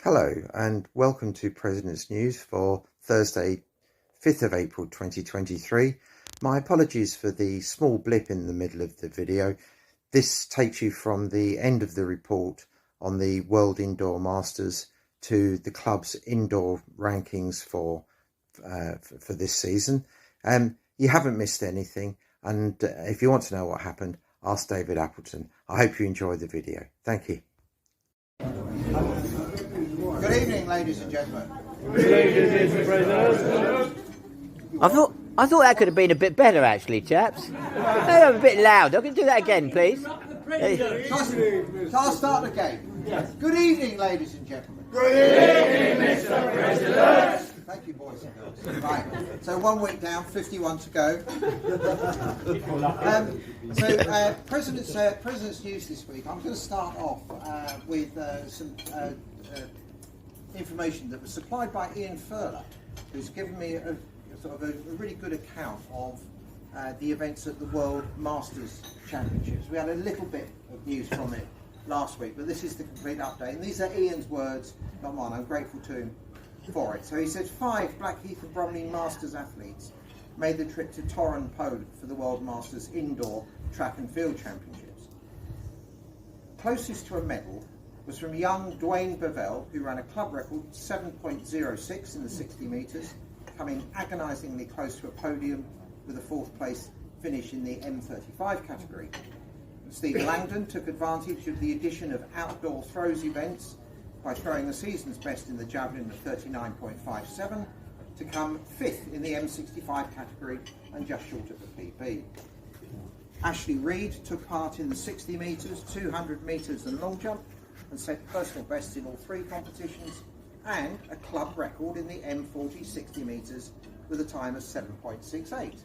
Hello and welcome to President's News for Thursday, 5th of April 2023. My apologies for the small blip in the middle of the video. This takes you from the end of the report on the World Indoor Masters to the club's indoor rankings for this season. You haven't missed anything, and if you want to know what happened, ask David Appleton. I hope you enjoy the video. Thank you. Good evening, ladies and gentlemen. Good evening, Mr. President. I thought that could have been a bit better, actually, chaps. A bit louder. Can you do that again, please? I'll start again. Yes. Good evening, ladies and gentlemen. Good evening, Mr. President. Thank you, boys and girls. Right, so 1 week down, 51 to go. President's News this week. I'm going to start off with some information that was supplied by Ian Furler, who's given me a really good account of the events at the World Masters Championships. We had a little bit of news from it last week, but this is the complete update. And these are Ian's words, not mine. I'm grateful to him for it. So he said 5 Blackheath and Bromley Masters athletes made the trip to Torun, Poland for the World Masters Indoor Track and Field Championships. Closest to a medal was from young Dwayne Bevell, who ran a club record 7.06 in the 60 metres, coming agonisingly close to a podium with a 4th place finish in the M35 category. Steve Langdon took advantage of the addition of outdoor throws events by throwing the season's best in the javelin of 39.57 to come 5th in the M65 category and just short of the PB. Ashley Reed took part in the 60 metres, 200 metres and long jump and set personal bests in all 3 competitions and a club record in the M40 60 metres with a time of 7.68.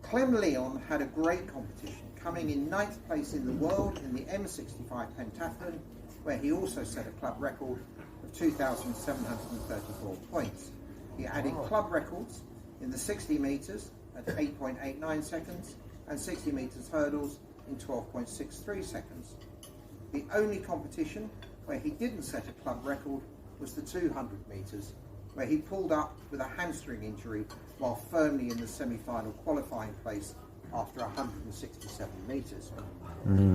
Clem Leon had a great competition, coming in 9th place in the world in the M65 pentathlon, where he also set a club record of 2,734 points. He added club records in the 60 metres at 8.89 seconds and 60 metres hurdles in 12.63 seconds. The only competition where he didn't set a club record was the 200 metres, where he pulled up with a hamstring injury while firmly in the semi-final qualifying place after 167 metres.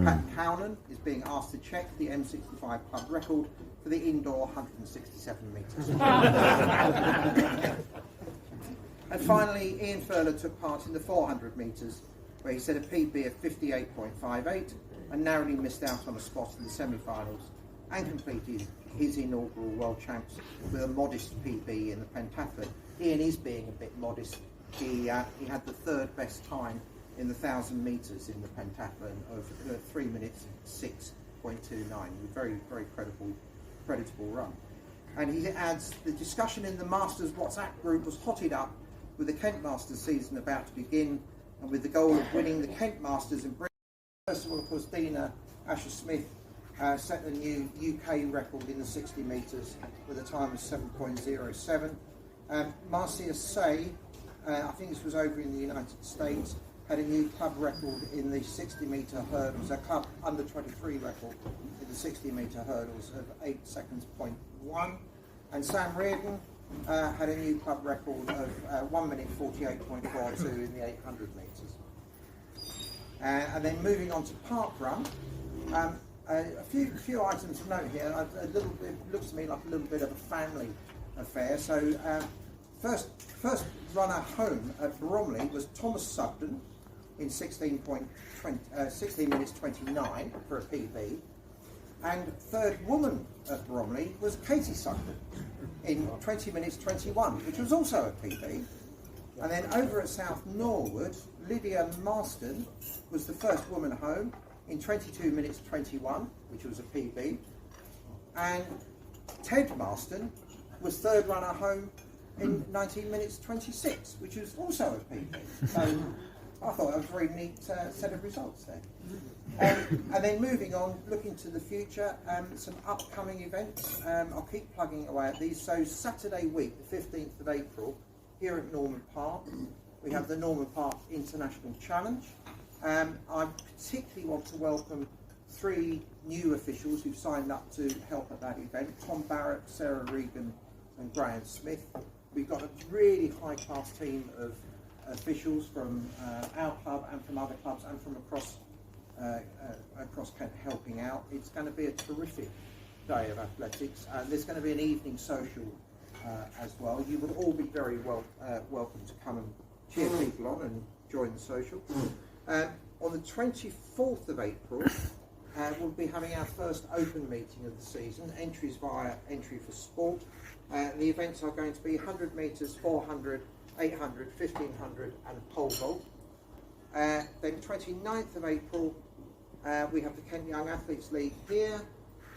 Pat Cownan is being asked to check the M65 club record for the indoor 167 metres. And finally, Ian Furler took part in the 400 metres, where he set a PB of 58.58 and narrowly missed out on a spot in the semi-finals and completed his inaugural World Champs with a modest PB in the pentathlon. Ian is being a bit modest. He had the 3rd best time in the 1,000 metres in the pentathlon of 3 minutes 6.29. Very, very creditable run. And he adds, the discussion in the Masters WhatsApp group was hotted up with the Kent Masters season about to begin and with the goal of winning the Kent Masters and bringing. First of all, of course, Dina Asher-Smith set a new UK record in the 60 metres with a time of 7.07. Marcia Say, I think this was over in the United States, had a new club record in the 60 metre hurdles, a club under 23 record in the 60 metre hurdles of 8 seconds point 1. And Sam Reardon had a new club record of 1 minute 48.42 in the 800 metres. And then moving on to parkrun, a few items to note here. It looks to me like a little bit of a family affair. So first runner home at Bromley was Thomas Sugden in 16 minutes 29 for a PB. And 3rd woman at Bromley was Katie Sugden in 20 minutes 21, which was also a PB. And then over at South Norwood, Lydia Marston was the 1st woman home in 22 minutes 21, which was a PB. And Ted Marston was 3rd runner home in 19 minutes 26, which was also a PB. So I thought that was a very neat set of results there. And then moving on, looking to the future, some upcoming events. I'll keep plugging away at these. So Saturday week, the 15th of April, here at Norman Park, we have the Norman Park International Challenge. I particularly want to welcome 3 new officials who've signed up to help at that event: Tom Barrett, Sarah Regan and Graham Smith. We've got a really high-class team of officials from our club and from other clubs and from across Kent helping out. It's going to be a terrific day of athletics. There's going to be an evening social as well. You would all be very welcome to come and cheer people on and join the social. On the 24th of April, we'll be having our first open meeting of the season. Entries via Entry for Sport. The events are going to be 100 metres, 400, 800, 1500 and pole vault. Then 29th of April, we have the Kent Young Athletes League here.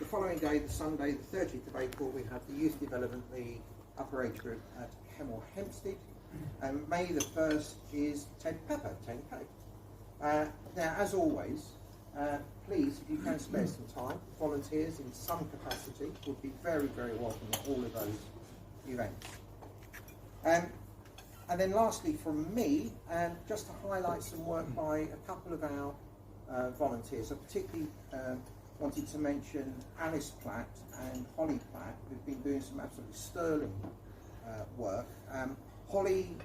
The following day, the Sunday, the 30th of April, we have the Youth Development League upper age group at Hemel Hempstead. And May the 1st is Ted Pepper, 10K. Now, as always, please, if you can spare some time, volunteers in some capacity would be very, very welcome at all of those events. And then lastly from me, just to highlight some work by a couple of our volunteers. I particularly wanted to mention Alice Platt and Holly Platt, who've been doing some absolutely sterling work. Holly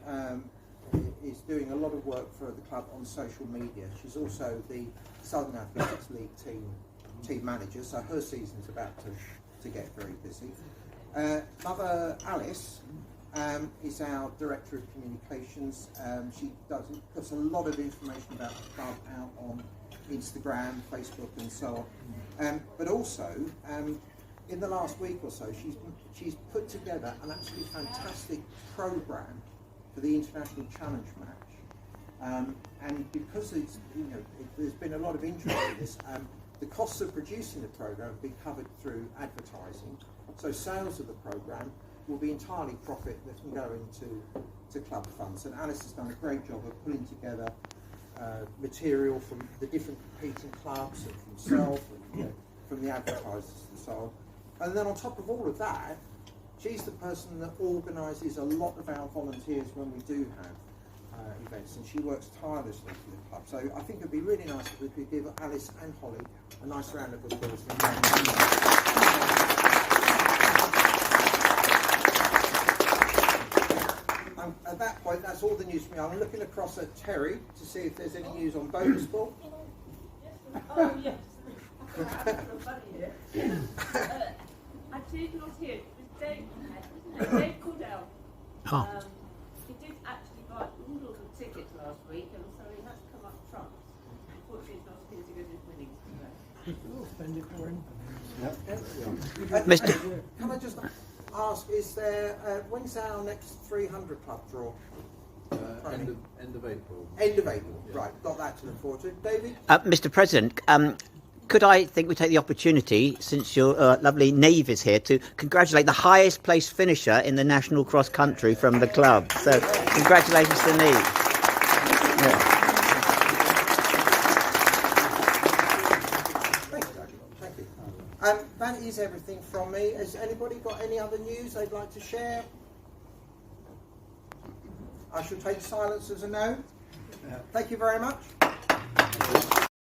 is doing a lot of work for the club on social media. She's also the Southern Athletics League team manager, so her season's about to get very busy. Mother Alice is our Director of Communications. She puts a lot of information about the club out on Instagram, Facebook and so on. But also, in the last week or so, she's put together an absolutely fantastic programme for the International Challenge match. And because there's been a lot of interest in this, the costs of producing the programme will be covered through advertising. So sales of the programme will be entirely profit that can go into club funds. And Alice has done a great job of pulling together material from the different competing clubs and from herself and from the advertisers and so on. And then on top of all of that, she's the person that organises a lot of our volunteers when we do have events, and she works tirelessly for the club. So I think it'd be really nice if we could give Alice and Holly a nice round of applause. At that point, that's all the news from me. I'm looking across at Terry to see if there's any news on bonus ball. Oh, yes. I did not hear it. It was Dave Cordell. He did actually buy oodles of tickets last week, and so he has come up front. Unfortunately, it's not as good as his winnings today. Can I just ask, is there, when's our next 300 club draw? End of April. End of April, yeah. Right, got that to look forward to. David? Mr. President, could I think we take the opportunity, since your lovely Neve is here, to congratulate the highest placed finisher in the national cross country from the club. So congratulations to Neve. Yeah. Thank you. That is everything from me. Has anybody got any other news they'd like to share? I shall take silence as a no. Thank you very much.